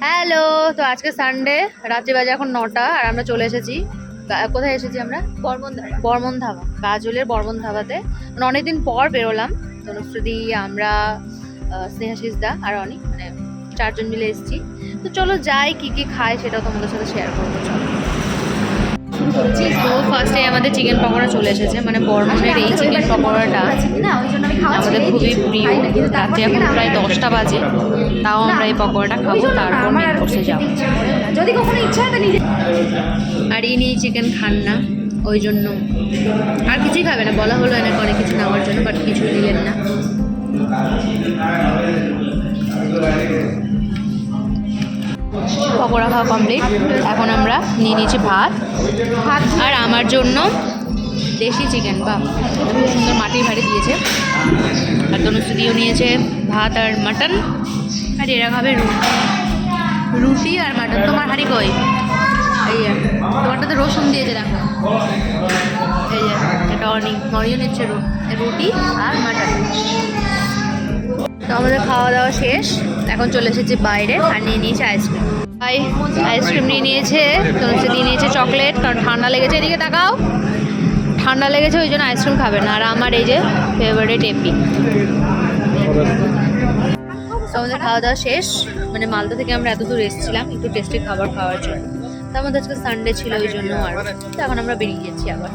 Hello, তো আজকে Sunday, রাত্রি বাজে এখন 9টা আর আমরা চলে এসেছি। কোথায় এসেছি আমরা? বর্মন ধাবা, গাজলের বর্মন ধাবাতে। মানে অনেকদিন পর বেরোলাম। তনুশ্রুতি, আমরা, স্নেহাশিস দা আর অনেক, মানে 4জন মিলে এসেছি। তো চলো যাই, কি কি খাই সেটাও তোমাদের সাথে শেয়ার করবো। চলো। তো ফার্স্টে আমাদের চিকেন পকোড়া চলে এসেছে, মানে বর্মনের এই চিকেন পকোড়াটা আমাদের খুবই প্রিয়। রাত্রে এখন প্রায় 10টা বাজে, তাও আমরা এই পকোড়াটা খাবো, তারপর মেন কোর্সে যাবো। যদি কখনো ইচ্ছা হয় তো নিজে। আর ইনি চিকেন খান না, ওই জন্য আর কিছুই খাবে না। বলা হলো এনাকে অনেক কিছু নেওয়ার জন্য, বাট কিছুই নিলেন না। পকোড়া খাওয়া কমপ্লিট। এখন আমরা নিয়ে নিয়েছি ভাত, আর আমার জন্য দেশি চিকেন, বা খুব সুন্দর মাটির ভাড়ি দিয়েছে। আর তনুশ্রুতিও নিয়েছে ভাত আর মাটন, আর এরা খাবে রুটি আর মাটন। তোমার হাঁড়ি কই? এই যে তোমারটাতে রসুন দিয়েছে, দেখো। এই যে এটা অনিও নিচ্ছে রুটি আর মাটন। তো আমাদের খাওয়া দাওয়া শেষ, এখন চলে এসেছি বাইরে আর নিয়ে নিয়েছে আইসক্রিম। আইসক্রিম নিয়ে নিয়েছে, তনুশ্রী দিয়ে নিয়েছে চকলেট, কারণ ঠান্ডা লেগেছে। এদিকে তাকাও, ঠান্ডা লেগেছে ওই জন্য আইসক্রিম খাবে না। আর আমার এই যে ফেভারিট এপি। তো আমাদের খাওয়া দাওয়া শেষ, মানে মালদা থেকে আমরা এত দূর এসেছিলাম একটু টেস্টি খাবার খাওয়ার জন্য। তো আমাদের আজকে সানডে ছিল ওই জন্য, আর তো এখন আমরা বেরিয়ে যাচ্ছি আবার।